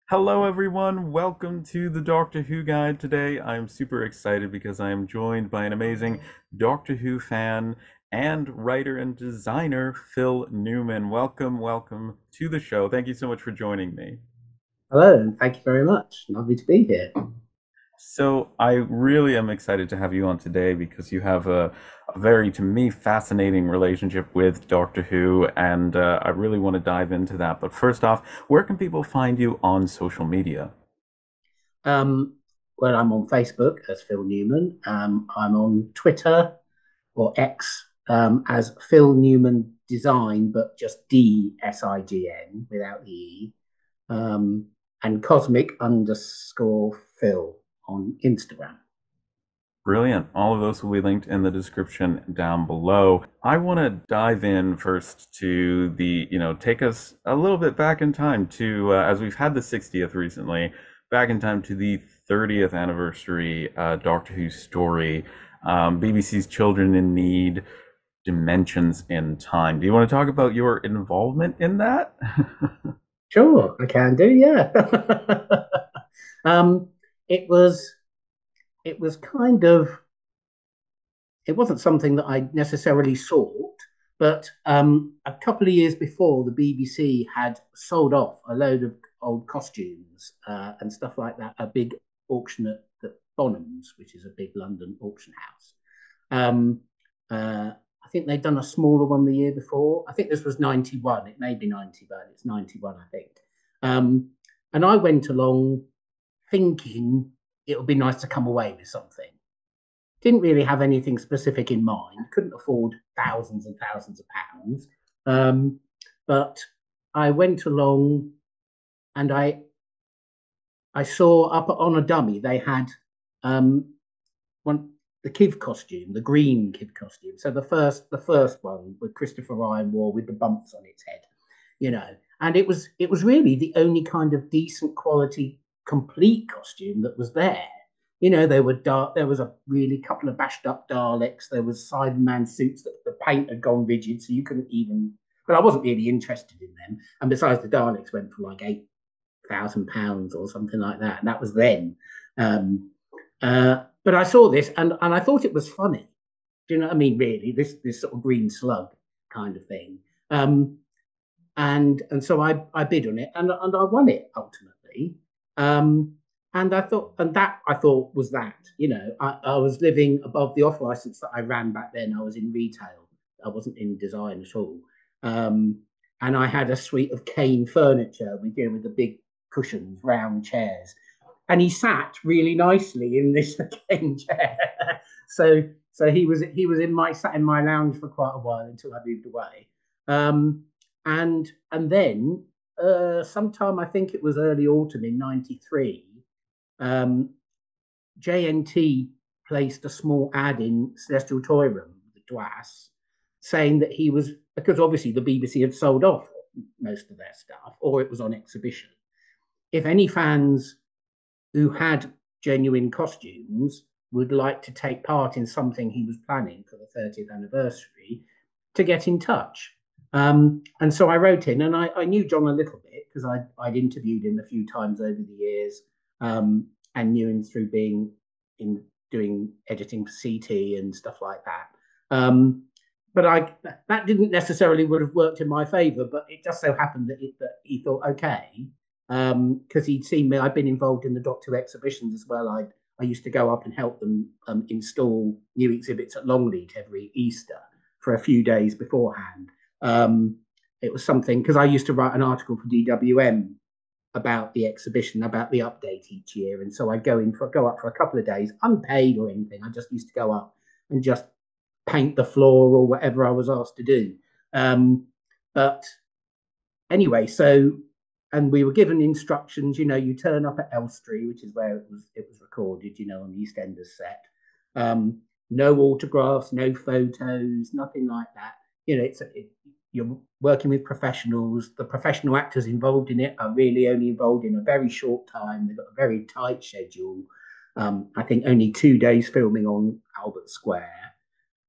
Hello, everyone. Welcome to the Doctor Who Guide. Today, I'm super excited because I am joined by an amazing Doctor Who fan and writer and designer, Phil Newman. Welcome to the show. Thank you so much for joining me. Hello, and thank you very much. Lovely to be here. So, I really am excited to have you on today because you have a very, to me, fascinating relationship with Doctor Who, and I really want to dive into that. But first off, where can people find you on social media? Um, well, I'm on Facebook as Phil Newman. I'm on Twitter or X as Phil Newman Design, but just DSIGN without the E. Um, and cosmic_Phil on Instagram. Brilliant. All of those will be linked in the description down below. I want to dive in first to take us a little bit back in time to, as we've had the 60th recently, back in time to the 30th anniversary Doctor Who story, BBC's Children in Need, Dimensions in Time. Do you want to talk about your involvement in that? Sure, I can do. Yeah. um, it was it was kind of it wasn't something that I necessarily sought, but a couple of years before, the BBC had sold off a load of old costumes and stuff like that, a big auction at Bonhams, which is a big London auction house. Um, I think they'd done a smaller one the year before. I think this was 91. It may be 90, but it's 91, I think. Um, and I went along thinking it would be nice to come away with something. Didn't really have anything specific in mind, couldn't afford thousands and thousands of pounds. Um, but I went along and I saw up on a dummy they had um, one the Kiv costume, the green Kiv costume. So the first one with Christopher Ryan wore with the bumps on its head, you know. And it was really the only kind of decent quality complete costume that was there. You know, there were dark. There was a really couple of bashed up Daleks. There was Cyberman suits that the paint had gone rigid, so you couldn't even. But I wasn't really interested in them. And besides, the Daleks went for like £8,000 or something like that, and that was then. But I saw this and I thought it was funny. Do you know what I mean? Really, this sort of green slug kind of thing. Um, and so I bid on it and I won it ultimately. Um, and I thought was that. You know, I was living above the off license that I ran back then. I was in retail. I wasn't in design at all. Um, and I had a suite of cane furniture with the big cushions, round chairs. And he sat really nicely in this cane chair. So he was in my sat in my lounge for quite a while until I moved away. Um, and then sometime I think it was early autumn in '93, um, JNT placed a small ad in Celestial Toy Room, the DWAS, saying that he was because obviously the BBC had sold off most of their stuff or it was on exhibition. If any fans who had genuine costumes would like to take part in something he was planning for the 30th anniversary, to get in touch. And so I wrote in, and I knew John a little bit because I'd interviewed him a few times over the years, and knew him through being in doing editing for CT and stuff like that. But that didn't necessarily would have worked in my favour, but it just so happened that he thought, okay, because he'd seen me. I'd been involved in the Doctor exhibitions as well. I used to go up and help them install new exhibits at Longleat every Easter for a few days beforehand. It was something because I used to write an article for DWM about the exhibition, about the update each year, and so I'd go up for a couple of days, unpaid or anything. I just used to go up and just paint the floor or whatever I was asked to do. But anyway, so and we were given instructions. You know, you turn up at Elstree, which is where it was recorded. You know, on the EastEnders set. No autographs, no photos, nothing like that. You know, you're working with professionals. The professional actors involved in it are really only involved in a very short time. They've got a very tight schedule. I think only 2 days filming on Albert Square.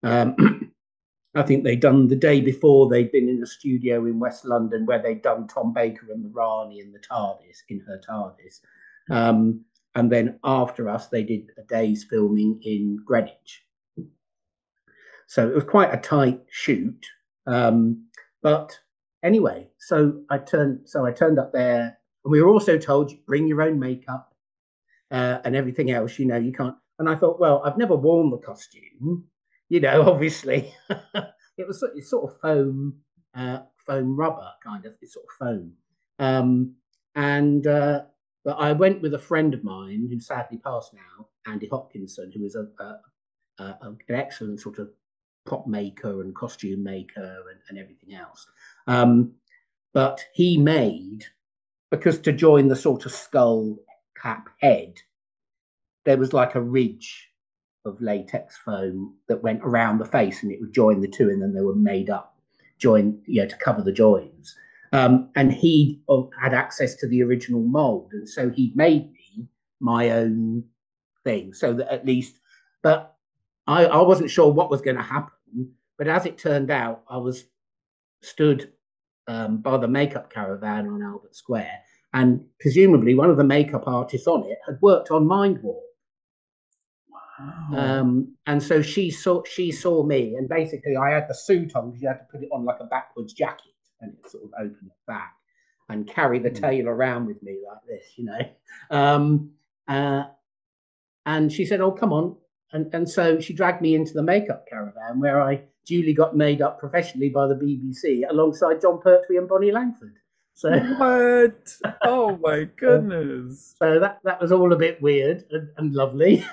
Um, I think they'd done the day before, they'd been in a studio in West London where they'd done Tom Baker and the Rani in the TARDIS, in her TARDIS. And then after us, they did a day's filming in Greenwich. So it was quite a tight shoot. But anyway, so I turned up there, and we were also told, bring your own makeup and everything else. You can't. And I thought, well, I've never worn the costume, obviously. It's sort of foam rubber kind of. It's sort of foam. But I went with a friend of mine who sadly passed now, Andy Hopkinson, who is an excellent sort of prop maker and costume maker and everything else. But he made, because to join the sort of skull cap head, there was like a ridge of latex foam that went around the face, and it would join the two, and then they were made up, to cover the joins. And he had access to the original mold, and so he made me my own thing, so that at least, but I wasn't sure what was going to happen. But as it turned out, I was stood by the makeup caravan on Albert Square, and presumably one of the makeup artists on it had worked on Mind Warp. Wow. And so she saw me, and basically I had the suit on because you had to put it on like a backwards jacket, and it sort of opened it back, and carry the tail around with me like this, and she said, "Oh, come on." And so she dragged me into the makeup caravan, where I duly got made up professionally by the BBC alongside John Pertwee and Bonnie Langford. So what? Oh my goodness! So that was all a bit weird and lovely.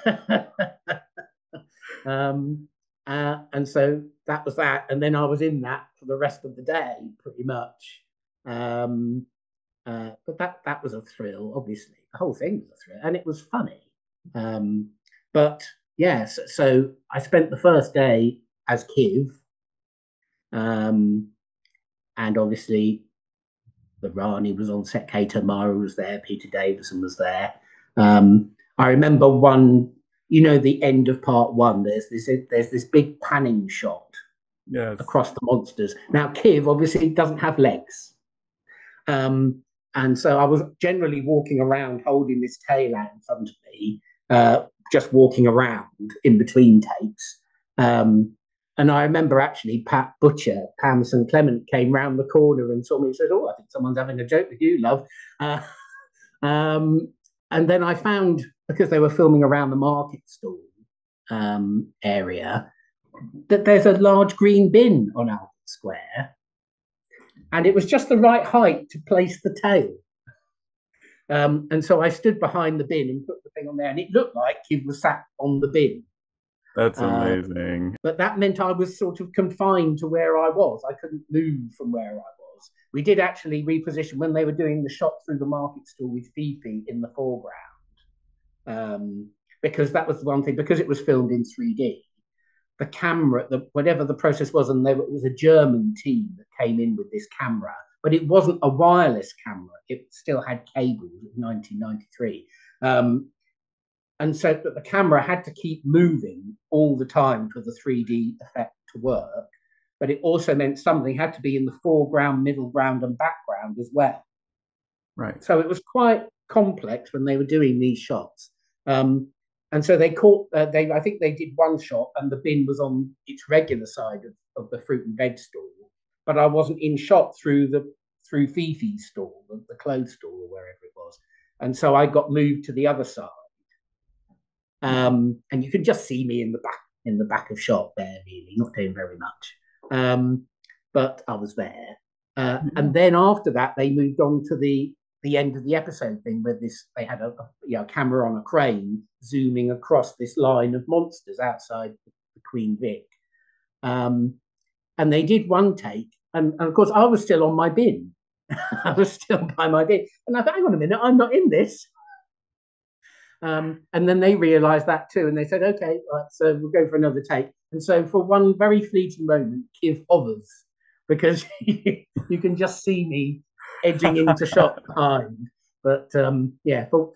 And so that was that, and then I was in that for the rest of the day, pretty much. But that was a thrill. Obviously, the whole thing was a thrill, and it was funny. But yes, so I spent the first day as Kiv, and obviously the Rani was on set, Kate O'Mara was there, Peter Davison was there. I remember the end of part one. There's this big panning shot across the monsters. Now Kiv obviously doesn't have legs, and so I was generally walking around holding this tail out in front of me, just walking around in between takes. And I remember actually Pat Butcher, Pam St. Clement, came round the corner and saw me and said, "Oh, I think someone's having a joke with you, love." And then I found, because they were filming around the market stall area, that there's a large green bin on Albert Square. And it was just the right height to place the tail. And so I stood behind the bin and put the thing on there, and it looked like he was sat on the bin. That's amazing. But that meant I was sort of confined to where I was. I couldn't move from where I was. We did actually reposition when they were doing the shot through the market stall with Fifi in the foreground, because that was the one thing, because it was filmed in 3D. The camera, whatever the process was, and it was a German team that came in with this camera, but it wasn't a wireless camera. It still had cables. It was 1993. And so the camera had to keep moving all the time for the 3D effect to work. But it also meant something had to be in the foreground, middle ground, and background as well. Right. So it was quite complex when they were doing these shots. And so they caught, I think they did one shot, and the bin was on its regular side of the fruit and veg stall, but I wasn't in shot through Fifi's stall, the clothes stall, or wherever it was. And so I got moved to the other side. And you can just see me in the back of shot there, really, not doing very much. But I was there. And then after that, they moved on to the end of the episode thing, where they had a camera on a crane zooming across this line of monsters outside the Queen Vic. And they did one take, and of course I was still on my bin. I was still by my bin, and I thought, hang on a minute, I'm not in this. And then they realised that too, and they said, "Okay, right, so we'll go for another take." And so for one very fleeting moment, Kiv hovers, because you can just see me edging into shot behind. But for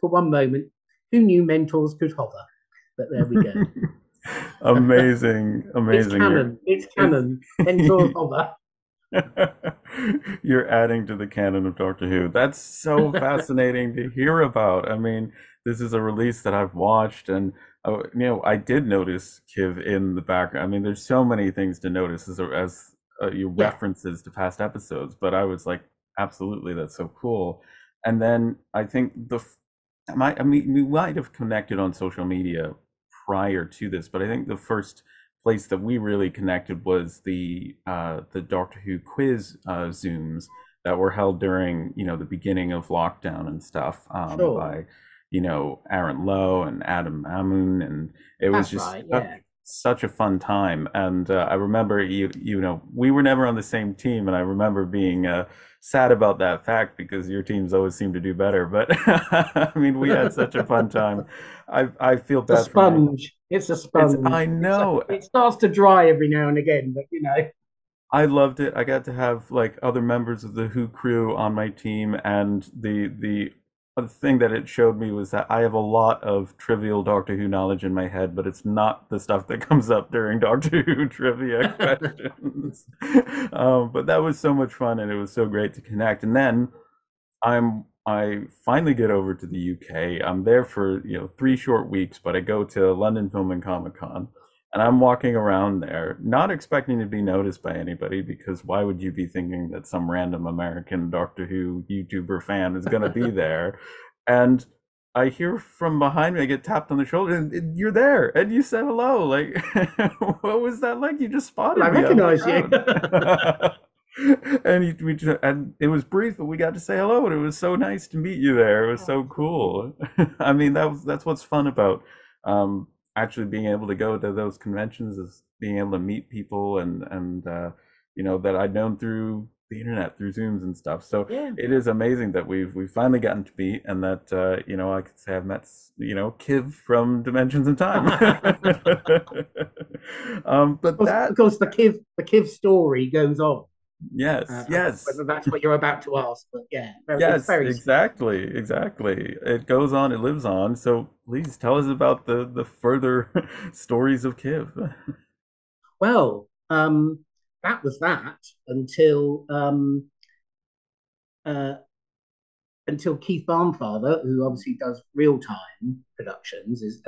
one moment, who knew mentors could hover? But there we go. Amazing, It's amazing. canon. It's It's canon. Hence all bother. you're adding to the canon of Doctor Who. That's so fascinating to hear about. I mean, this is a release that I've watched, and I did notice Kiv in the background. I mean, there's so many things to notice as your Yeah, references to past episodes, but I was like, absolutely, that's so cool. And then I think I mean, we might have connected on social media prior to this, but I think the first place that we really connected was the Doctor Who quiz Zooms that were held during the beginning of lockdown and stuff sure. by Aaron Lowe and Adam Amun, and it was That's just right. such, Yeah. such a fun time. And I remember we were never on the same team, and I remember being sad about that fact because your teams always seem to do better. But I mean, we had such a fun time. I feel A bad for my sponge. It's a I sponge. know. It starts to dry every now and again, but I loved it. I got to have like other members of the Who crew on my team, and the other thing that it showed me was that I have a lot of trivial Doctor Who knowledge in my head, but it's not the stuff that comes up during Doctor Who trivia questions. But that was so much fun, and it was so great to connect. And then I finally get over to the UK. I'm there for 3 short weeks, but I go to London Film and Comic Con, and I'm walking around there, not expecting to be noticed by anybody because why would you be thinking that some random American Doctor Who YouTuber fan is going to be there? And I hear from behind me, I get tapped on the shoulder, and you're there, and you said hello. Like, what was that like? You just well, I spotted me out of the recognise you. crowd. And it was brief, but we got to say hello, and it was so nice to meet you there. It was so cool. I mean, that's what's fun about actually being able to go to those conventions is being able to meet people and that I'd known through the internet, through Zooms and stuff. So Yeah. it is amazing that we've finally gotten to meet, and that I could say I've met Kiv from Dimensions in Time. But Of that course, the Kiv story goes on. yes, I don't know yes. whether that's what you're about to ask, but yeah, it's Yes, very sweet. exactly, exactly. It goes on, it lives on. So please tell us about the further stories of Kiv. Well, that was that until uh, until Keith Barnfather, who obviously does real time productions, is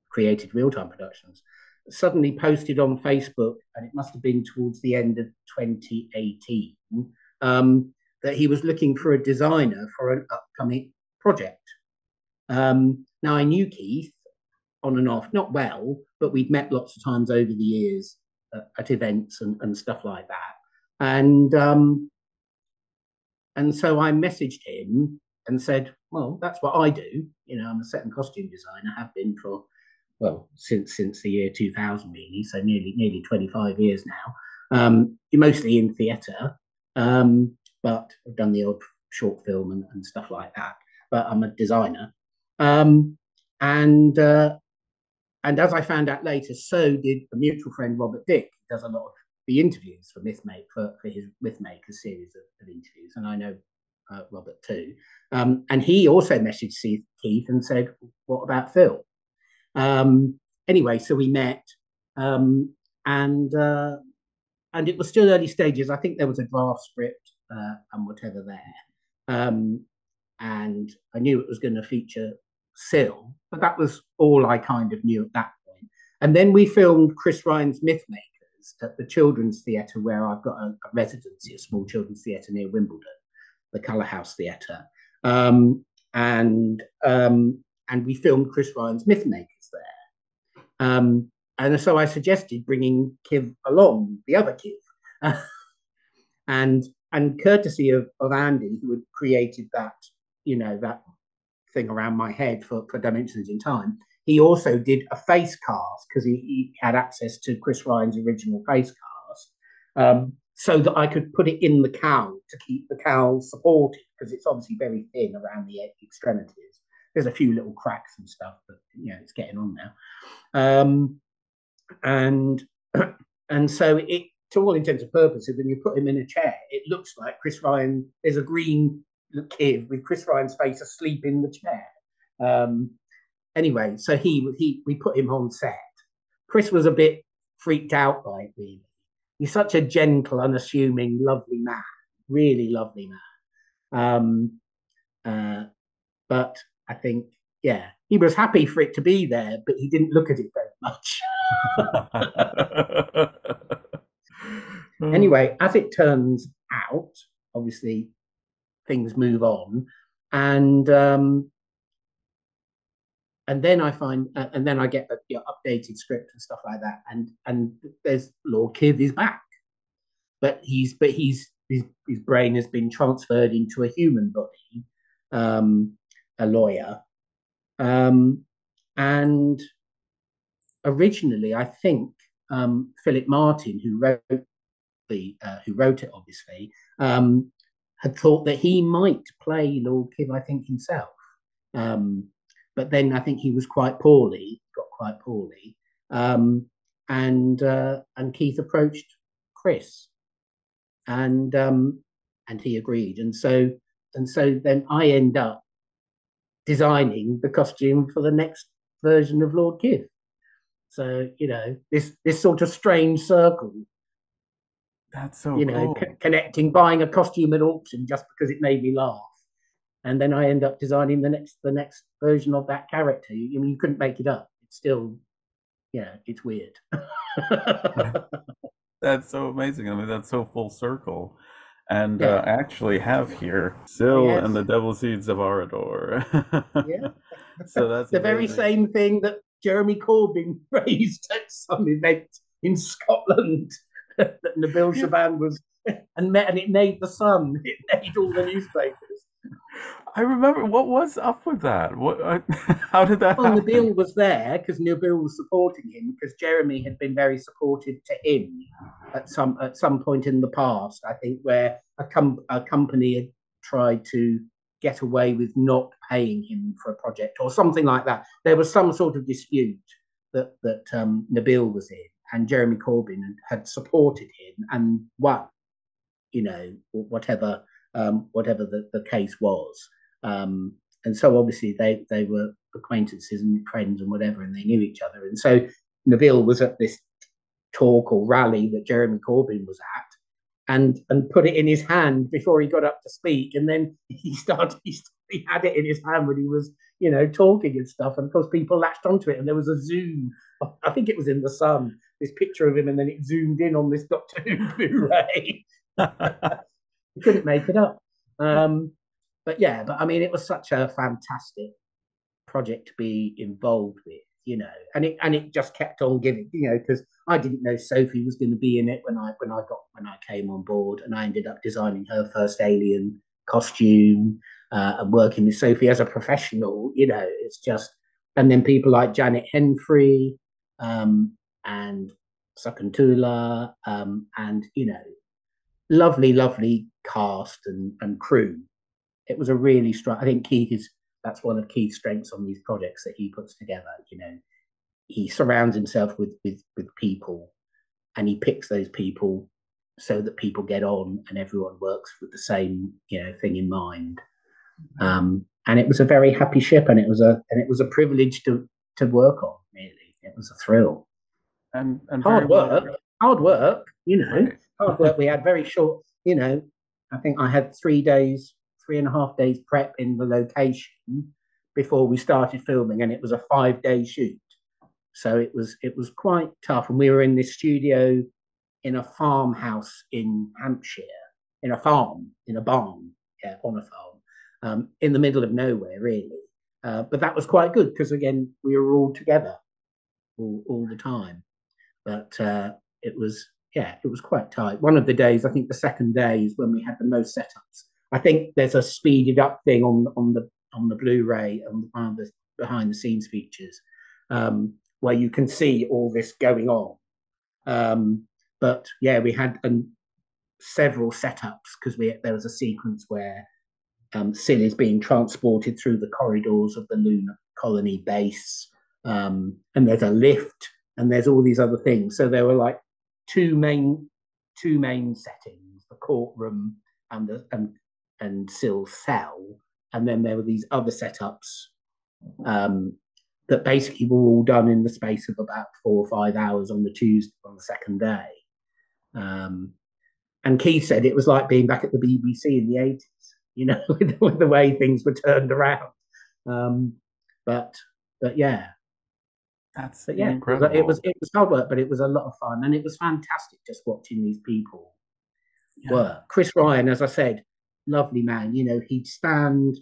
created real time productions, suddenly posted on Facebook, and it must have been towards the end of 2018, that he was looking for a designer for an upcoming project. Now, I knew Keith on and off, not well, but we'd met lots of times over the years at events and stuff like that. And so I messaged him and said, "Well, that's what I do. I'm a set and costume designer. Have been for since the year 2000, really. So nearly 25 years now. Mostly in theatre, but I've done the odd short film and stuff like that. But I'm a designer, um, and and as I found out later, so did a mutual friend, Robert Dick, who does a lot of the interviews for for his Mythmaker series of interviews, and I know Robert too. And he also messaged Keith and said, "What about Phil?" Anyway, so we met, um, and uh, and it was still early stages. I think there was a draft script and whatever there, and I knew it was going to feature Sil, but that was all I kind of knew at that point. And then we filmed Chris Ryan's Mythmakers at the Children's Theatre, where I've got a residency, a small children's theatre near Wimbledon, the Colour House Theatre, um, and um, and we filmed Chris Ryan's Mythmakers there. And so I suggested bringing Kiv along, the other Kiv, and courtesy of Andy, who had created that thing around my head for Dimensions in Time. He also did a face cast because he had access to Chris Ryan's original face cast, so that I could put it in the cowl to keep the cowl supported because it's obviously very thin around the extremities. There's a few little cracks and stuff, but it's getting on now. And and so it, to all intents and purposes, when you put him in a chair, it looks like Chris Ryan. There's a green kid with Chris Ryan's face asleep in the chair. Um, anyway, so he we put him on set. Chris was a bit freaked out by it. Really, he's such a gentle, unassuming, lovely man, really lovely man. Uh, but I think, yeah, he was happy for it to be there, but he didn't look at it very much. Oh, Anyway, as it turns out, obviously things move on, and um, and then I find, and then I get a updated script and stuff like that, and there's Lord Kiv is back, but his brain has been transferred into a human body, um, a lawyer, um, and originally I think Philip Martin, who wrote it, obviously, had thought that he might play Lord Kiv, I think himself. Um, but then I think he was got quite poorly, um, and Keith approached Chris, and he agreed, and so then I end up designing the costume for the next version of Lord Kiv. So this sort of strange circle, that's so cool. connecting buying a costume at auction just because it made me laugh, and then I end up designing the next version of that character. You couldn't make it up. It's still, it's weird. That's so amazing. I mean, that's so full circle. And Yeah. I actually have here Oh Syl and yes. the Devil Seeds of Arodor. Yeah. So that's The very amazing. same thing that Jeremy Corbyn raised at some event in Scotland that Nabil Yeah, Shaban was and it made the Sun. It made all the newspapers. I remember what was up with that. How did that Well, happen? Nabil was there because Nabil was supporting him because Jeremy had been very supportive to him at some point in the past. I think where a company had tried to get away with not paying him for a project or something like that. There was some sort of dispute that Nabil was in, and Jeremy Corbyn had supported him and won. Whatever the case was. Um, and so obviously they were acquaintances and friends and whatever, and they knew each other. And so Nabil was at this talk or rally that Jeremy Corbyn was at, and put it in his hand before he got up to speak, and then he had it in his hand when he was talking and stuff, and of course people latched onto it, and there was a zoom. I think it was in the Sun, this picture of him, and then it zoomed in on this Doctor Who Blu-ray. You couldn't make it up. But I mean, it was such a fantastic project to be involved with, and it just kept on giving, because I didn't know Sophie was going to be in it when I came on board, and I ended up designing her first alien costume, and working with Sophie as a professional. It's just, and then people like Janet Henfrey, and Sakuntula, and lovely, lovely cast and crew. It was a really strong. I think that's one of Keith's strengths on these projects that he puts together. He surrounds himself with people, and he picks those people so that people get on and everyone works with the same thing in mind. And it was a very happy ship, and it was a privilege to work on. Really, it was a thrill. And very Hard well, work, hard work. right. Hard work. We had very short. I think I had 3 days, 3.5 days prep in the location before we started filming, and it was a 5 day shoot. So it was quite tough, and we were in this studio in a farmhouse in Hampshire, in a farm, in a barn, yeah, on a farm, in the middle of nowhere, really. But that was quite good because again we were all together all the time. But it was quite tight. One of the days, I think the second day is when we had the most setups. I think there's a speeded up thing on the Blu-ray and the behind the scenes features, where you can see all this going on. But yeah, we had several setups because there was a sequence where Sil is being transported through the corridors of the lunar colony base, and there's a lift, and there's all these other things. So there were like two main two main settings: the courtroom and Sil's cell, and then there were these other setups, um, that basically were all done in the space of about 4 or 5 hours on the Tuesday on the second day. Um, and Keith said it was like being back at the BBC in the 80s, with the way things were turned around. Um, but but yeah, That's but yeah, incredible. it was hard work, but it was a lot of fun, and it was fantastic just watching these people Yeah. work. Chris Ryan, as I said, lovely man. He'd stand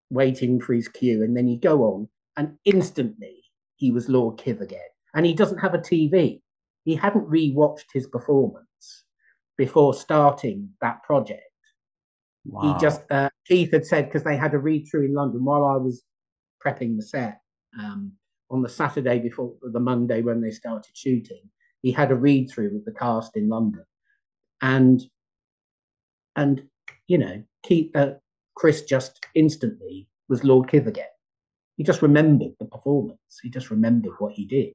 waiting for his cue, and then he'd go on, and instantly he was Lord Kiv again. And he doesn't have a TV. He hadn't rewatched his performance before starting that project. He just Wow. Keith had said, because they had a read through in London while I was prepping the set, um, on the Saturday before the Monday when they started shooting. He had a read through with the cast in London, and and Keith, Chris just instantly was Lord Kiv again. He just remembered the performance. He just remembered what he did,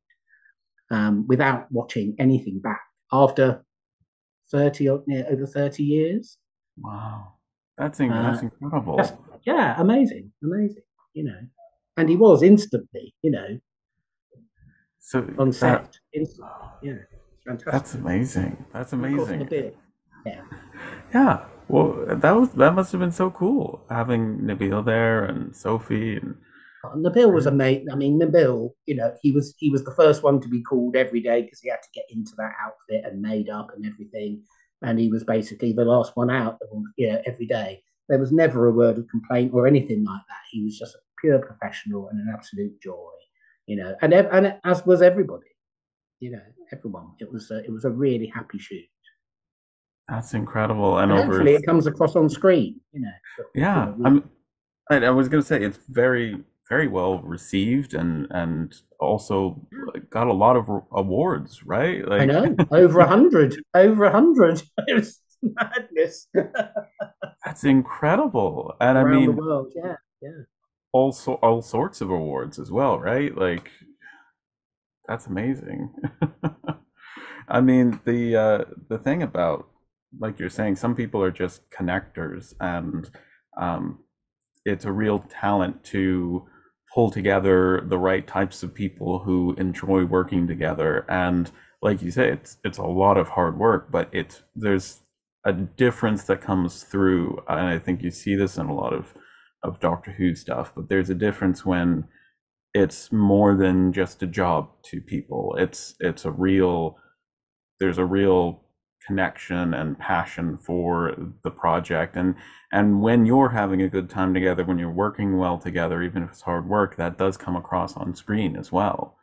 without watching anything back after 30 over 30 years. Wow. That's Uh, just, incredible. yeah, amazing, amazing, And he was instantly, So on that set, instantly. Yeah, it's that's fantastic. amazing. That's And of course, amazing. Nabil. Yeah. Yeah. Well, that must have been so cool having Nabil there and Sophie and Nabil was a mate. I mean, Nabil, he was the first one to be called every day because he had to get into that outfit and made up and everything, and he was basically the last one out, every day. There was never a word of complaint or anything like that. He was just a pure professional and an absolute joy, and as was everybody, you know, everyone. It was a really happy shoot, that's incredible. And and over, hopefully it comes across on screen. But, yeah, I was gonna say it's very, very well received and also got a lot of awards, right? I Like know, over 100. It was madness. that's incredible. And I Around the mean, world. Yeah, yeah, all sorts of awards as well, right? Like that's amazing. I mean, the thing about like you're saying, some people are just connectors, and um, it's a real talent to pull together the right types of people who enjoy working together. And like you say, it's a lot of hard work, but it's there's a difference that comes through, and I think you see this in a lot of Doctor Who stuff. But there's a difference when it's more than just a job to people. It's a real there's a real connection and passion for the project, and when you're having a good time together, when you're working well together, even if it's hard work, that does come across on screen as well.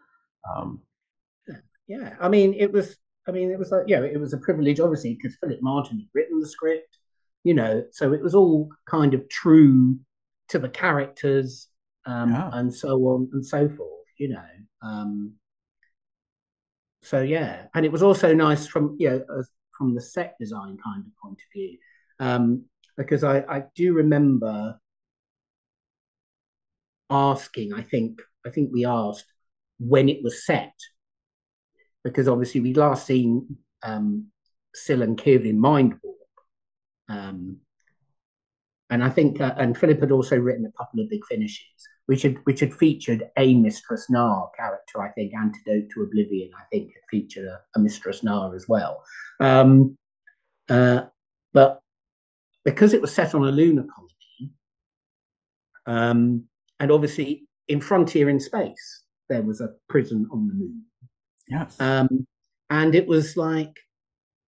um, yeah. I mean, it was. I mean, it was like, it was a privilege, obviously, because Philip Martin had written the script, so it was all kind of true to the characters, yeah, and so on and so forth. So yeah, and it was also nice from from the set design kind of point of view, um, because I do remember asking. I think we asked when it was set, because obviously we'd last seen Sil and Kiv in Mind Warp, um, and I think and Philip had also written a couple of big finishes, which had featured a Mistress Nar character. I think Antidote to Oblivion. I think had featured a Mistress Nar as well. Um, uh, but because it was set on a lunar colony, um, and obviously in Frontier in Space, there was a prison on the moon. yes, Um, and it was like,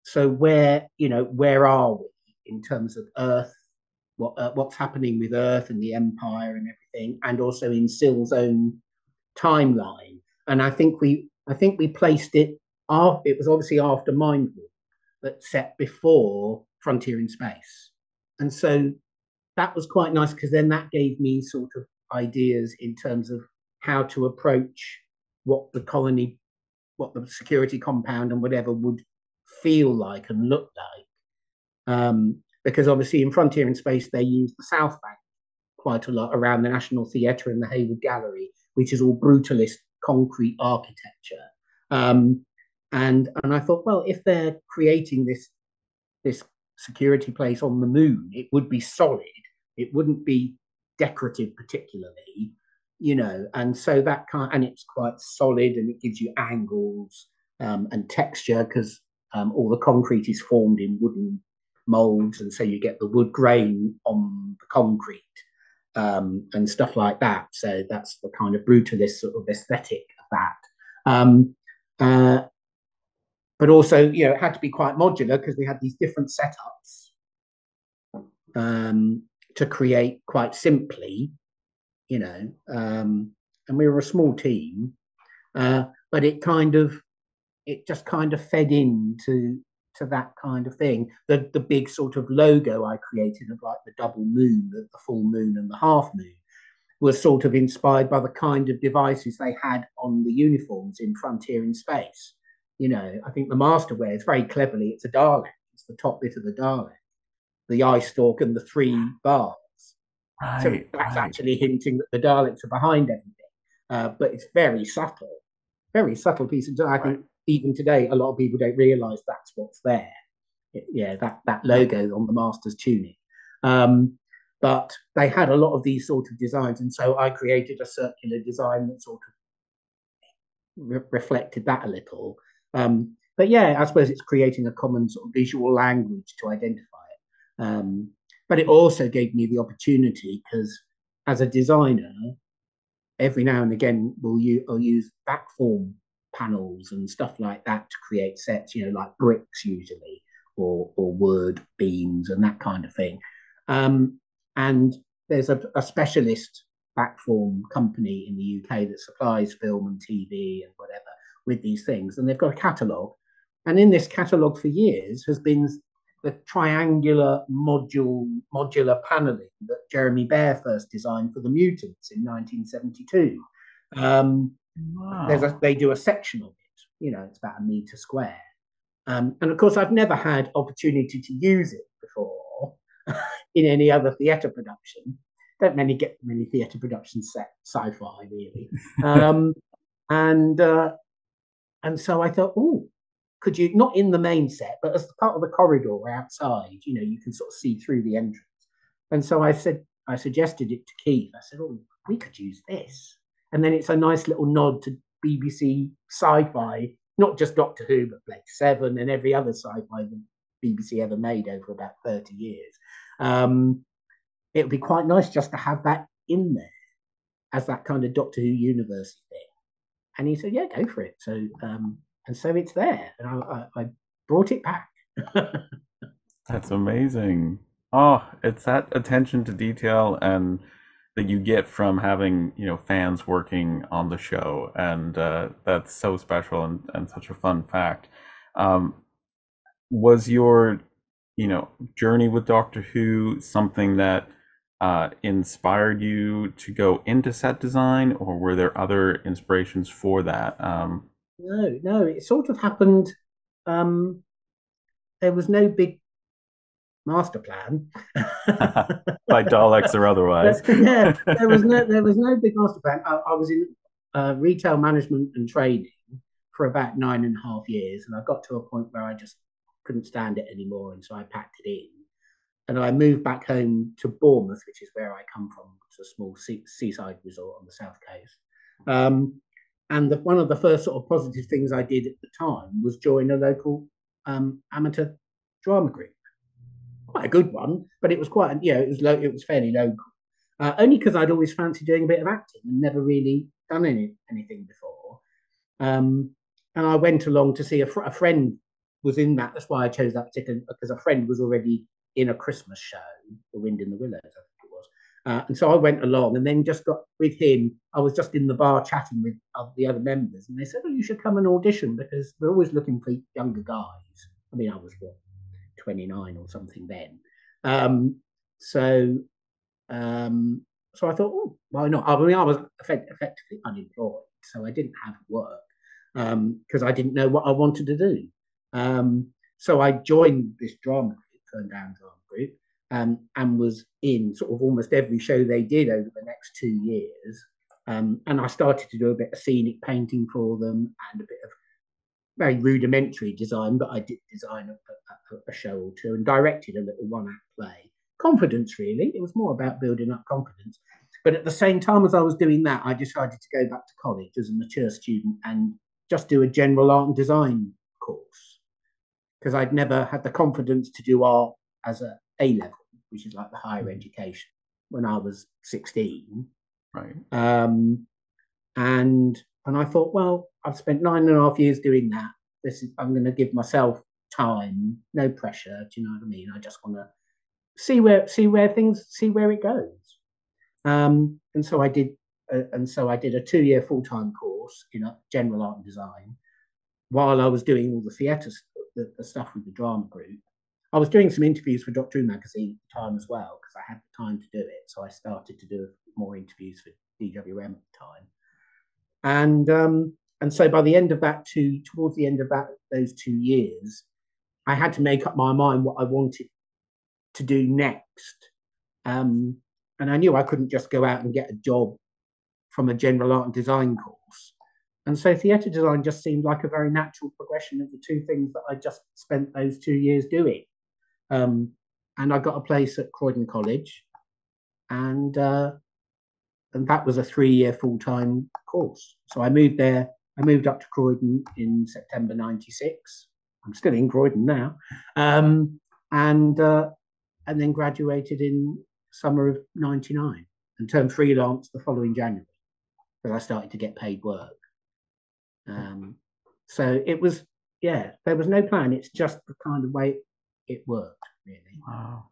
so where are we in terms of Earth? What's happening with Earth and the Empire and everything, and also in Sil's own timeline. And I think we placed it after. It was obviously after Mind Warp, but set before Frontier in Space, and so that was quite nice because then that gave me sort of ideas in terms of how to approach what the colony, what the security compound and whatever would feel like and look like. Because obviously in Frontier in Space, they use the South Bank quite a lot around the National Theatre and the Hayward Gallery, which is all brutalist concrete architecture. Um, and I thought, well, if they're creating this security place on the moon, it would be solid. It wouldn't be decorative particularly. and so that kind, and it's quite solid, and it gives you angles and texture because all the concrete is formed in wooden molds, and so you get the wood grain on the concrete and stuff like that. So that's the kind of brutalist sort of aesthetic of that. Uh, but also, it had to be quite modular because we had these different setups to create quite simply, and we were a small team, but it just kind of fed into that kind of thing. The big sort of logo I created of like the double moon, the full moon, and the half moon was sort of inspired by the kind of devices they had on the uniforms in Frontier in Space. I think the Master wears very cleverly. It's a Dalek. It's the top bit of the Dalek, the eye stalk, and the three bars. So Right, that's right, actually hinting that the Daleks are behind everything. But it's very subtle piece of. I right. think even today, a lot of people don't realise that's what's there. Yeah, that Yeah. logo on the Master's tunic. Um, but they had a lot of these sort of designs, and so I created a circular design that sort of reflected that a little. But yeah, I suppose it's creating a common sort of visual language to identify it. But it also gave me the opportunity because as a designer, every now and again I'll use backform panels and stuff like that to create sets, like bricks usually, or wood beams and that kind of thing. And there's a specialist backform company in the UK that supplies film and TV and whatever with these things, and they've got a catalogue. And in this catalogue for years has been the triangular modular paneling that Jeremy Bear first designed for the Mutants in 1972. Um, Wow. they do a section of it. It's about a meter square. And of course, I've never had opportunity to use it before in any other theatre production. Don't many get many theatre productions set sci-fi really. Um, and uh, and so I thought, oh, could you, not in the main set, but as part of the corridor outside, you can sort of see through the entrance. And so I suggested it to Keith. I said, oh, we could use this. And then it's a nice little nod to BBC sci-fi, not just Doctor Who, but Blake Seven and every other sci-fi that BBC ever made over about 30 years. It would be quite nice just to have that in there as that kind of Doctor Who universe thing. And he said, yeah, go for it. And so it's there. And I brought it back. That's amazing. Oh, it's that attention to detail and that you get from having, fans working on the show. And that's so special and such a fun fact. Um, was your, journey with Doctor Who something that inspired you to go into set design, or were there other inspirations for that? No, it sort of happened. Um, there was no big master plan. By Daleks or otherwise. Yeah, there was no big master plan. I was in retail management and trading for about 9.5 years, and I got to a point where I just couldn't stand it anymore, and so I packed it in. And I moved back home to Bournemouth, which is where I come from. It's a small seaside resort on the south coast. And one of the first sort of positive things I did at the time was join a local amateur drama group. Quite a good one, but it was quite, it was fairly local. Only because I'd always fancied doing a bit of acting and never really done anything before. And I went along to see a friend was in that. That's why I chose that particular, because a friend was already in a Christmas show, The Wind in the Willows, I think it was. And so I went along and then just got with him. I was just in the bar chatting with the other members, and they said, oh, you should come and audition because we're always looking for younger guys. I mean, I was 29 or something then. Um, so um, so I thought, oh, why not? I mean, I was effectively unemployed, so I didn't have work because I didn't know what I wanted to do. So I joined this drama group, Turned Down Drama Group, and was in sort of almost every show they did over the next 2 years. And I started to do a bit of scenic painting for them and a bit of very rudimentary design, but I did design a show or two and directed a little one-act play. Confidence, really. It was more about building up confidence. But at the same time as I was doing that, I decided to go back to college as a mature student and just do a general art and design course because I'd never had the confidence to do art as A level, which is like the higher education, when I was 16. Right. And I thought, well, I've spent 9.5 years doing that. I'm going to give myself time, no pressure. Do you know what I mean? I just want to see where it goes. And so I did a 2 year full time course in general art and design while I was doing all the theatre, the stuff with the drama group. I was doing some interviews for Doctor Who magazine at the time as well because I had the time to do it. So I started to do more interviews for DWM at the time. And so by the end of towards the end of those 2 years, I had to make up my mind what I wanted to do next. And I knew I couldn't just go out and get a job from a general art and design course. And so theatre design just seemed like a very natural progression of the two things that I just spent those 2 years doing. And I got a place at Croydon College, and that was a 3 year full time course. So I moved there. I moved up to Croydon in September '96. I'm still in Croydon now, and then graduated in summer of '99 and turned freelance the following January because I started to get paid work. So it was, yeah, there was no plan. It's just the kind of way it worked, really. Wow.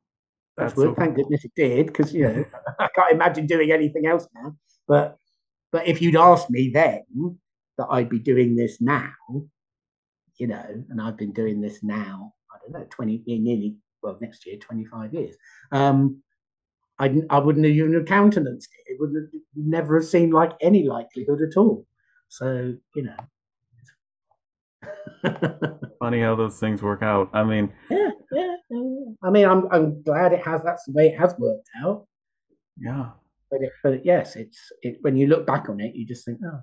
That's That's so thank cool. goodness it did, because I can't imagine doing anything else now. But if you'd asked me then that I'd be doing this now, and I've been doing this now, I don't know, 20 nearly, well, next year 25 years. I wouldn't have even countenanced it. It wouldn't have, never have seemed like any likelihood at all. So Funny how those things work out. I mean, yeah. I mean, I'm glad that's the way it has worked out. yeah. But yes, it when you look back on it, you just think, oh,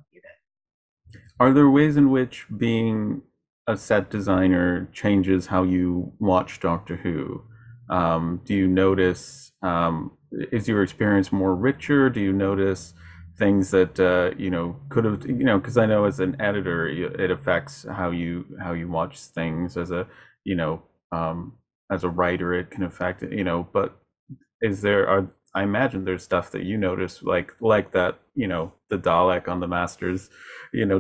Are there ways in which being a set designer changes how you watch Doctor Who? Do you notice, is your experience more richer? Do you notice things that could have, because I know as an editor, it affects how you watch things. You know, as a writer, it can affect it. But I imagine there's stuff that you notice, like that, the Dalek on the Master's,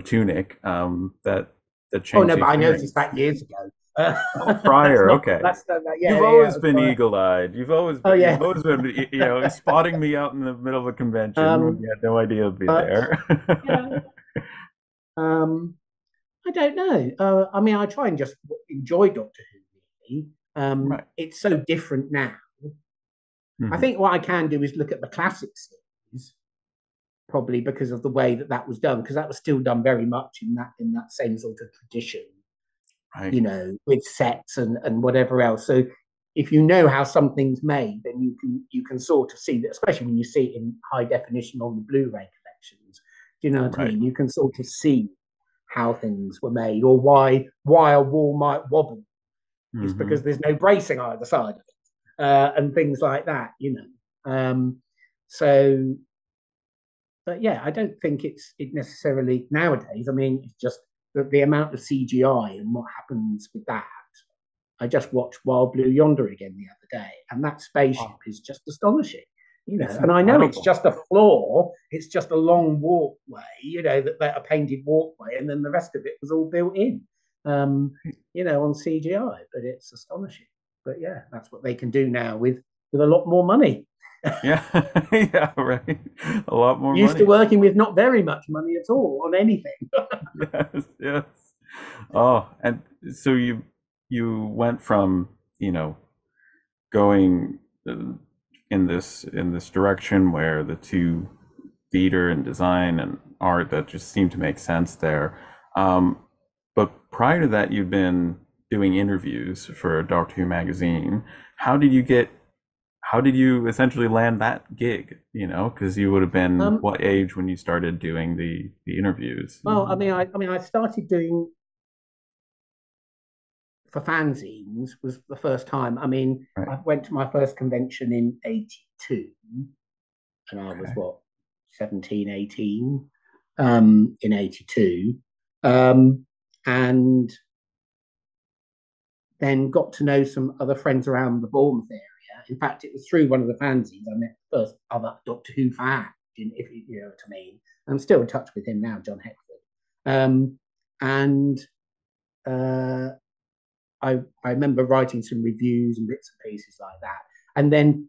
tunic, that oh changed no, the but I noticed experience. that years ago. Oh, That's prior, not okay. that's not, You've yeah, always that's been right. eagle-eyed. You've always Oh been, you've yeah. always been, spotting me out in the middle of a convention when Um, you had no idea I'd be but there. yeah, um, I don't know. I mean, I try and just enjoy Doctor Who. Really, Right. it's so different now. I Hmm. think what I can do is look at the classic series, probably because of the way that was done, because that was still done very much in that same sort of tradition, Right. with sets and whatever else. So if you know how something's made, then you can sort of see that, especially when you see it in high definition on the Blu-ray collections. Do you know what I Right. mean? You can sort of see how things were made, or why a wall might wobble is Hmm. because there's no bracing either side of it, and things like that. So, but yeah, I don't think it necessarily nowadays. I mean, it's just the amount of CGI and what happens with that. I just watched Wild Blue Yonder again the other day, and that spaceship Oh, is just astonishing. it's And I know it's incredible. just a floor, it's just a long walkway, that a painted walkway, and then the rest of it was all built in, on CGI. But it's astonishing. But yeah, that's what they can do now with a lot more money. Yeah. Yeah, right. A lot more Used to money. working with not very much money at all on anything. Yes, yes. Oh, and so you went from, going in this direction where the two, theater and design and art, that just seemed to make sense there. Um, but prior to that, you've been doing interviews for Doctor Who magazine. How did you get? How did you essentially land that gig? Because you would have been um, what age when you started doing the interviews? well, I mean, I started doing for fanzines was the first time. I mean, Right. I went to my first convention in '82, and I was Okay. what, 17, 18, in 82. And then got to know some other friends around the Bournemouth area. In fact, it was through one of the fanzines I met the first other Doctor Who fan, if you know what I mean. I'm still in touch with him now, John Heckford. And uh, I remember writing some reviews and bits and pieces like that. And then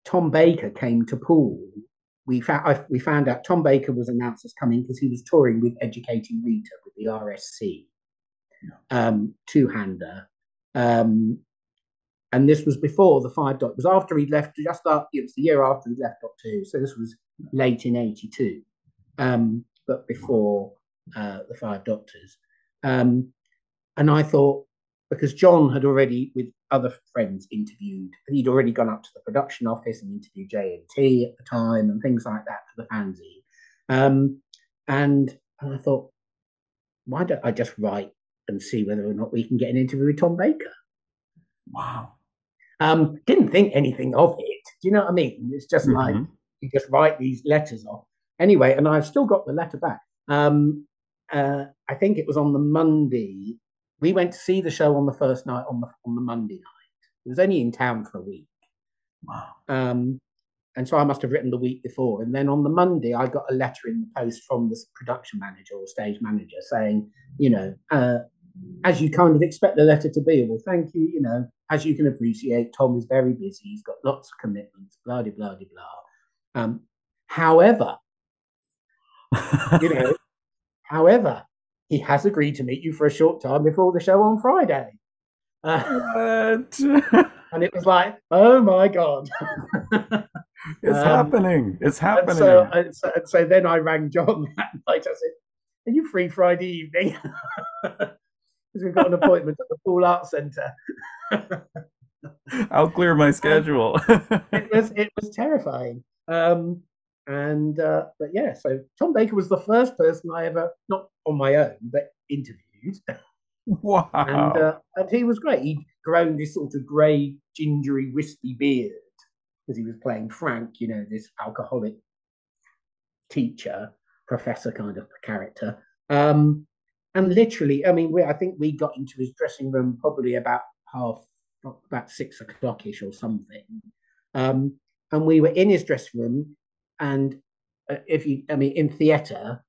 Tom Baker came to Poole. We found out Tom Baker was announced as coming because he was touring with Educating Rita with the RSC, two-hander. Um, and this was before the Five Doctors. It was after he'd left, it was the year after he'd left Doctor Who. So this was late in 82, but before the Five Doctors. And I thought, because John had already, with other friends, he'd already gone up to the production office and interviewed J&T at the time and things like that for the fanzine. And I thought, why don't I just write and see whether or not we can get an interview with Tom Baker? Wow. Didn't think anything of it. Do you know what I mean? It's just like Mm-hmm. you just write these letters off. Anyway, and I've still got the letter back. I think it was on the Monday. We went to see the show on the first night on the Monday night. It was only in town for a week. Wow. And so I must have written the week before. And then on the Monday, I got a letter in the post from the production manager or stage manager saying, as you kind of expect the letter to be, well, thank you, as you can appreciate, Tom is very busy. He's got lots of commitments, blah, blah, blah, blah. However, you know, however, he has agreed to meet you for a short time before the show on Friday. What? And it was like, oh my God. It's um, happening. It's and so, happening. and so, and so then I rang John that night. I said, are you free Friday evening? Because we've got an appointment at the Poole Arts Centre. I'll clear my And schedule. it was terrifying. But yeah, so Tom Baker was the first person I ever, not on my own, but interviewed. and Wow. uh, and he was great. He'd grown this sort of grey, gingery, wispy beard because he was playing Frank, this alcoholic teacher, professor kind of character. And literally, I mean, I think we got into his dressing room probably about 6 o'clock ish or something. Um, and we were in his dressing room, and in theatre,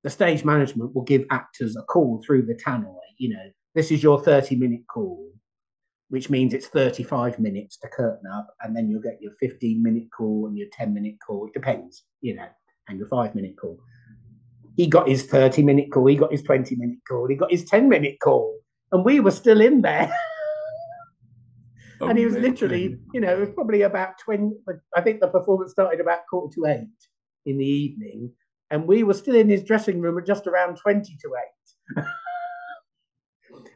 the stage management will give actors a call through the tannoy. This is your 30-minute call, which means it's 35 minutes to curtain up, and then you'll get your 15-minute call and your 10-minute call. It depends, and your 5-minute call. He got his 30-minute call, he got his 20-minute call, he got his 10-minute call, and we were still in there. And he was literally, Amazing. it was probably about 20. I think the performance started about 7:45 in the evening, and we were still in his dressing room at just around 20 to 8.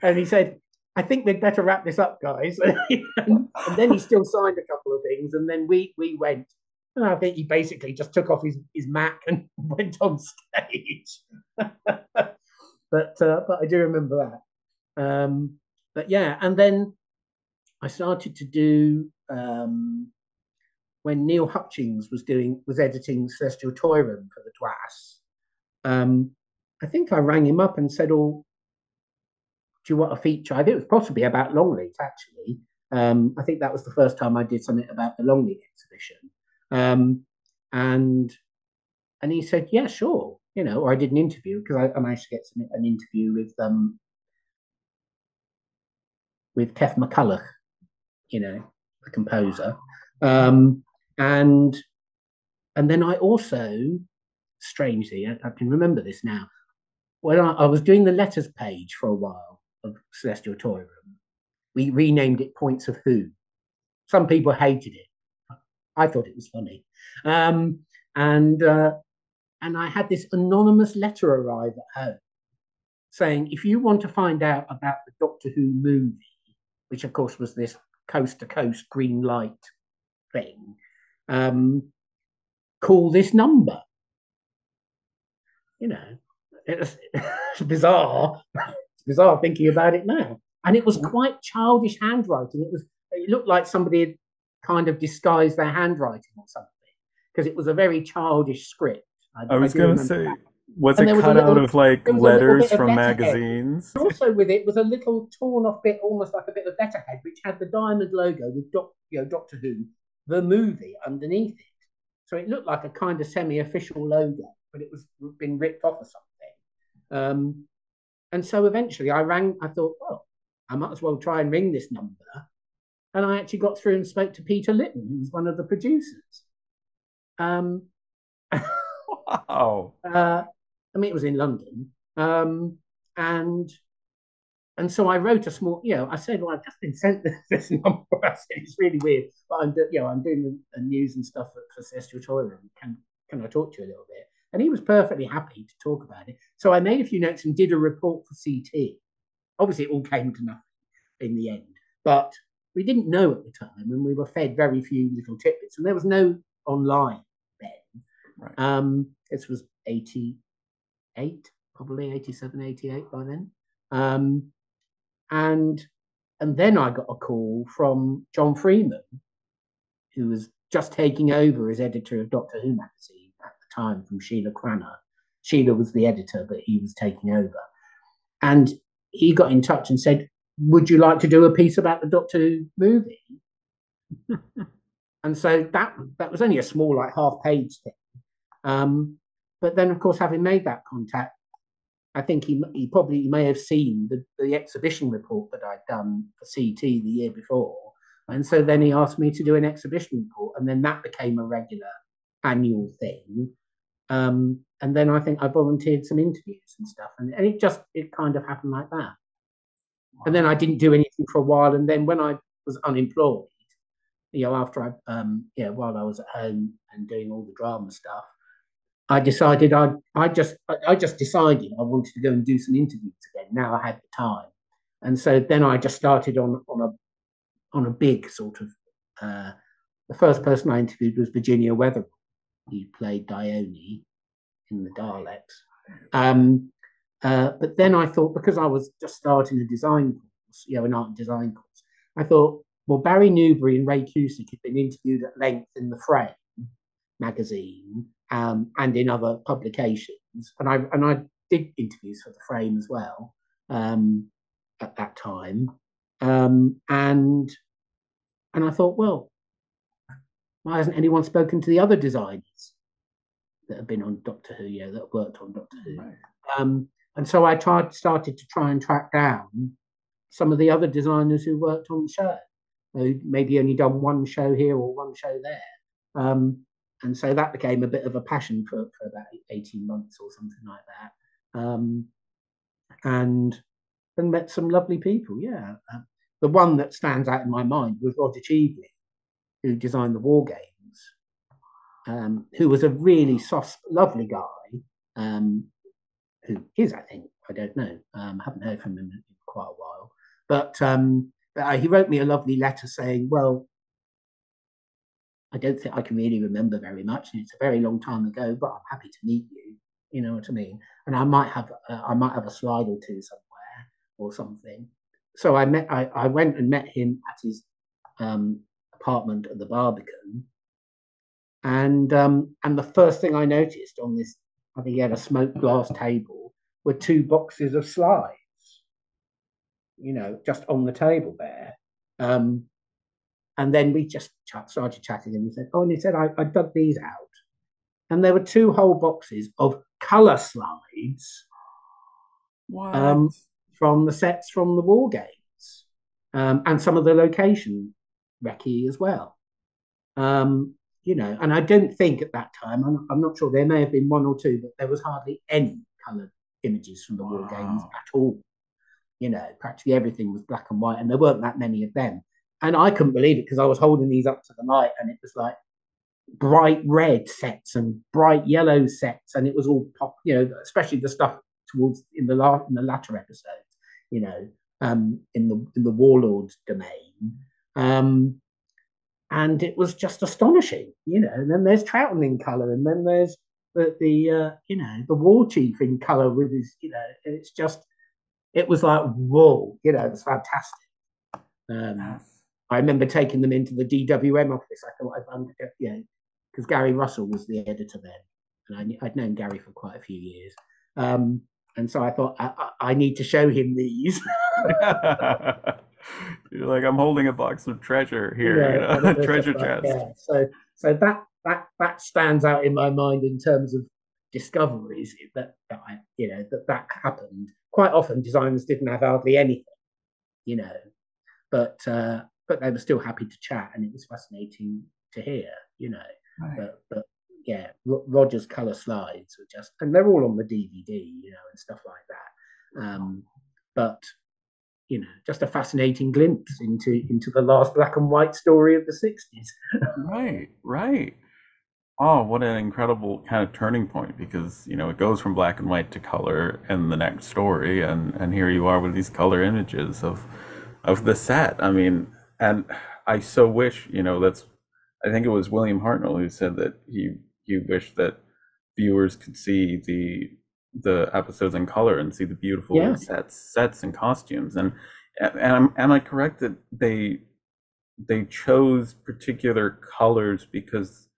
And he said, I think we'd better wrap this up, guys. And then he still signed a couple of things, and then we went. And I think he basically just took off his Mac and went on stage. But I do remember that. But yeah, and then I started to do when Neil Hutchings was editing Celestial Toy Room for the TWAS. I think I rang him up and said, "Oh, do you want a feature?" I think it was possibly about Longleat, actually. I think that was the first time I did something about the Longleat exhibition. Um, and and he said, "Yeah, sure." Or I did an interview because I managed to get an interview with Keith McCulloch, the composer. And and then I also, strangely, I can remember this now, when I was doing the letters page for a while of Celestial Toy Room, we renamed it Points of Who. Some people hated it. I thought it was funny. Um, and uh, and I had this anonymous letter arrive at home saying, if you want to find out about the Doctor Who movie, which of course was this coast to coast green light thing, call this number. It's bizarre. It's bizarre thinking about it now. And it was quite childish handwriting. It looked like somebody had kind of disguised their handwriting or something. because it was a very childish script. I I was do gonna remember say, that. was And it there was a cut out little of like there was a little letters bit of from letterhead. magazines? Also with it was a little torn off bit, almost like a bit of letterhead, which had the diamond logo with Doctor Who, the movie, underneath it. So it looked like a kind of semi-official logo, but it was been ripped off or something. And so eventually I rang. I thought, well, I might as well try and ring this number. And I actually got through and spoke to Peter Litton, who was one of the producers. Um, Wow. I mean, it was in London, and so I wrote a small, I said, well, I've just been sent this number. I said, it's really weird, but I'm doing the news and stuff for Celestial Toy Room. Can I talk to you a little bit? And he was perfectly happy to talk about it. So I made a few notes and did a report for CT. Obviously, it all came to nothing in the end, but we didn't know at the time, and we were fed very few little tidbits, and there was no online then. Right. This was 88, probably 87, 88 by then. Um, and then I got a call from John Freeman, who was just taking over as editor of Doctor Who magazine at the time from Sheila Cranner. Sheila was the editor, but he was taking over. And he got in touch and said, would you like to do a piece about the Doctor Who movie? And so that was only a small, like half-page thing. But then, of course, having made that contact, I think he probably may have seen the exhibition report that I'd done for CT the year before. And so then he asked me to do an exhibition report, and then that became a regular annual thing. And then I think I volunteered some interviews and stuff, and it kind of happened like that. Wow. And then I didn't do anything for a while, and then when I was unemployed, after while I was at home and doing all the drama stuff, I decided I just decided I wanted to go and do some interviews again. Now I had the time, and so then I just started on a big sort of. The first person I interviewed was Virginia Weatherall, who played Dione in the Daleks. But then I thought, because I was just starting a design course, an art and design course, I thought, well, Barry Newbury and Ray Cusick had been interviewed at length in the Frame magazine and in other publications, and I did interviews for the Frame as well at that time, and I thought, well, why hasn't anyone spoken to the other designers that have been on Doctor Who, that worked on Doctor Who? Right. And so I started to try and track down some of the other designers who worked on the show, who maybe only done one show here or one show there. And so that became a bit of a passion for about 18 months or something like that. And met some lovely people, yeah. The one that stands out in my mind was Roger Cheveley, who designed the War Games, who was a really soft, lovely guy, who is, I think, I don't know. Haven't heard from him in quite a while. But he wrote me a lovely letter saying, well, I don't think I can really remember very much, and it's a very long time ago, but I'm happy to meet you. You know what I mean? And I might have a slide or two somewhere or something. So I went and met him at his apartment at the Barbican, and the first thing I noticed on this, I think he had a smoked glass table, were 2 boxes of slides, just on the table there. And then we just started chatting, and he said, and he said, I dug these out. And there were 2 whole boxes of colour slides from the sets from the War Games, and some of the location recce as well. And I don't think at that time, I'm not sure, there may have been 1 or 2, but there was hardly any coloured images from the War Games at all. Practically everything was black and white, and there weren't that many of them. And I couldn't believe it, because I was holding these up to the light, and it was like bright red sets and bright yellow sets, and it was all pop, especially the stuff towards in the latter episodes, in the Warlord domain. And it was just astonishing, And then there's Troughton in colour, and then there's the War Chief in colour with his, it's just, it was like, whoa, it was fantastic. I remember taking them into the DWM office. I thought, because Gary Russell was the editor then, and I'd known Gary for quite a few years. Um, and so I thought I need to show him these. You're like, I'm holding a box of treasure You here, know, and it was treasure just like, chest. yeah. So that stands out in my mind in terms of discoveries that I, you know, that happened. Quite often, designers didn't have hardly anything, you know, but they were still happy to chat, and it was fascinating to hear, you know. Right. But yeah, Roger's color slides were just, and they're all on the DVD, you know, and stuff like that. But you know, just a fascinating glimpse into the last black and white story of the 60s. Right, right. Oh, what an incredible kind of turning point because, it goes from black and white to color in the next story and here you are with these color images of the set. I mean, and I so wish, that's I think it was William Hartnell who said that he wished that viewers could see the episodes in color and see the beautiful Yeah, sets and costumes. And am I correct that they chose particular colors because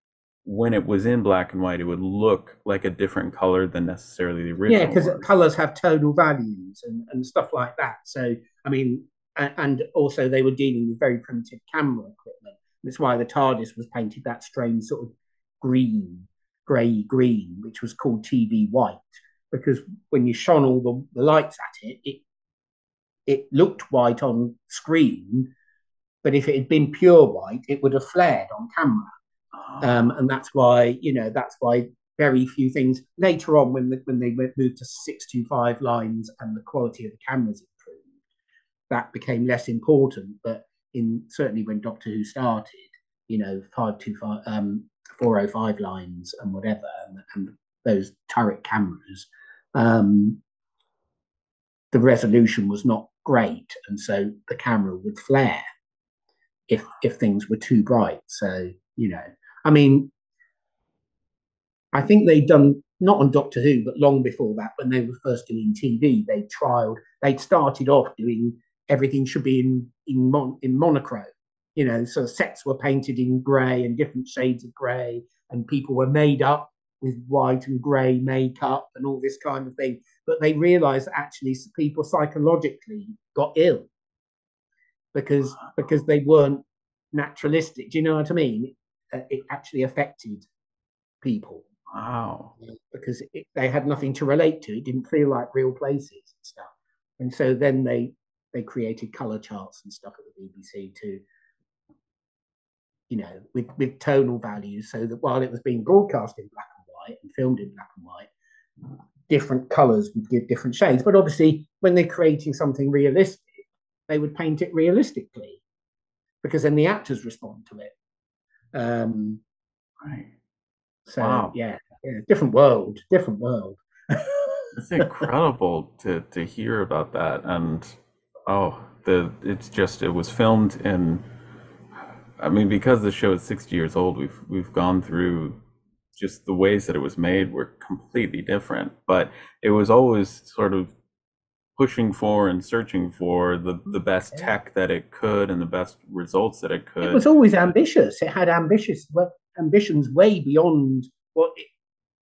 when it was in black and white, it would look like a different color than necessarily the yeah, original because was. colors have tonal values and stuff like that. So, I mean, and also they were dealing with very primitive camera equipment. That's why the TARDIS was painted that strange sort of green, grey green, which was called TV white, because when you shone all the lights at it looked white on screen, but if it had been pure white, it would have flared on camera. Oh, And that's why very few things later on when they moved to 625 lines and the quality of the cameras improved, that became less important. But in certainly when Doctor Who started, 525 405 lines and whatever, and those turret cameras, um, the resolution was not great, and so the camera would flare if things were too bright. So I mean, I think they'd done not on Doctor Who, but long before that, when they were first doing TV, they'd started off doing everything should be in monochrome. So sets were painted in grey and different shades of grey, and people were made up with white and grey makeup and all this kind of thing. But they realised that actually people psychologically got ill because they weren't naturalistic. Do you know what I mean? It actually affected people wow. because they had nothing to relate to. It didn't feel like real places and stuff. And so then they created color charts and stuff at the BBC to, with tonal values, so that while it was being broadcast in black and white and filmed in black and white, different colors would give different shades. But obviously, when they're creating something realistic, they would paint it realistically because then the actors respond to it. Um, Right. so Wow. yeah, different world, different world. It's incredible to hear about that. And oh, it was filmed in, I mean, because the show is 60 years old, we've gone through just the ways that it was made were completely different. But it was always sort of pushing for and searching for the best Yeah. tech that it could and the best results that it It could. was always ambitious. It had ambitions way beyond what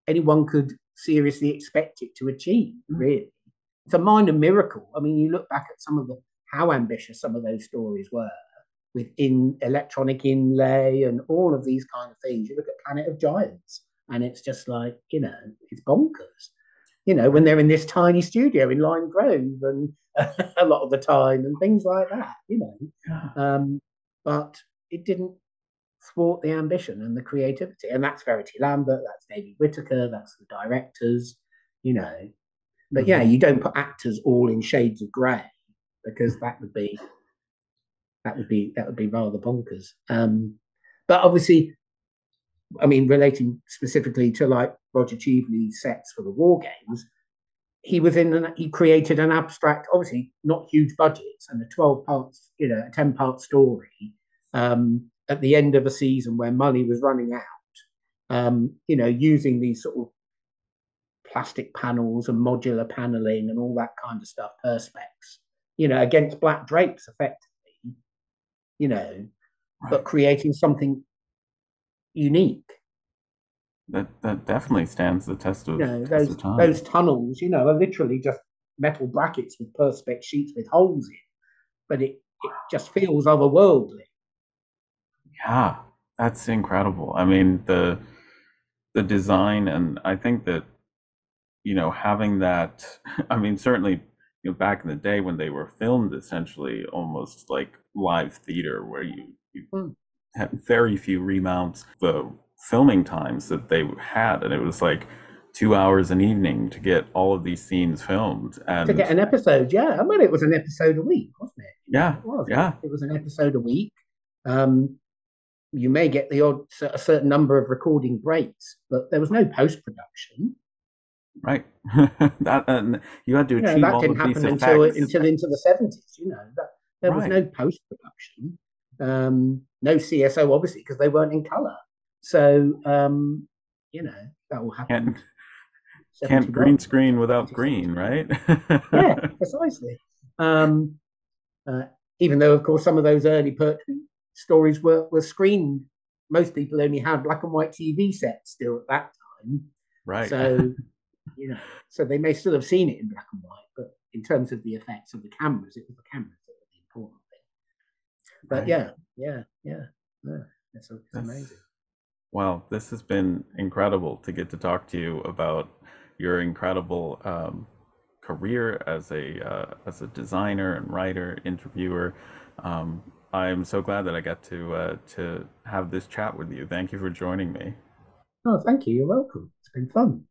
anyone could seriously expect it to achieve. Really, it's a minor miracle. I mean, you look back at how ambitious some of those stories were with electronic inlay and all of these kind of things. You look at Planet of Giants, and it's just like it's bonkers. When Right. they're in this tiny studio in Lime Grove and a lot of the time and things like that. Yeah. But it didn't thwart the ambition and the creativity. And that's Verity Lambert, that's David Whittaker, that's the directors, you know. But yeah, Mhm. you don't put actors all in shades of grey because that would be rather bonkers. But obviously, I mean, relating specifically to like Roger Cheveley's sets for the War Games, he created an abstract, obviously not huge budgets, and a 12 parts, a 10-part story at the end of a season where money was running out. Using these sort of plastic panels and modular paneling and all that kind of stuff, perspex, against black drapes effectively, you know, but Right. creating something unique. that definitely stands the You know, test of those time. tunnels, you know, are literally just metal brackets with perspex sheets with holes in, but it just feels otherworldly. Yeah, that's incredible. I mean, the design, and I think that, having that, I mean, certainly, back in the day when they were filmed essentially almost like live theater, where you Mm. had very few remounts, the filming times that they had, and it was like 2 hours an evening to get all of these scenes filmed. To And get an episode, yeah, I mean, it was an episode a week, wasn't it? You know, yeah, it was. yeah, It was an episode a week. Um, you may get the odd a certain number of recording breaks, but there was no post production. right. That, and you had to You know, achieve that all didn't of these happen effects. until into the 70s. You know, that there was Right. no post production, no CSO obviously because they weren't in color. So you know, that all Can't happened can't green 71, screen without 70, green, 71. right? Yeah, precisely. Um, uh, Even though, of course, some of those early Pertwee stories were screened. Most people only had black and white TV sets still at that time. Right. So, you know, so they may still have seen it in black and white, but in terms of the effects of the cameras, it was the cameras that were the important thing. But Right. yeah. It's This, amazing. well, this has been incredible to get to talk to you about your incredible career as a designer and writer, interviewer. Um, I'm so glad that I got to have this chat with you. Thank you for joining me. Oh, thank you. You're welcome. It's been fun.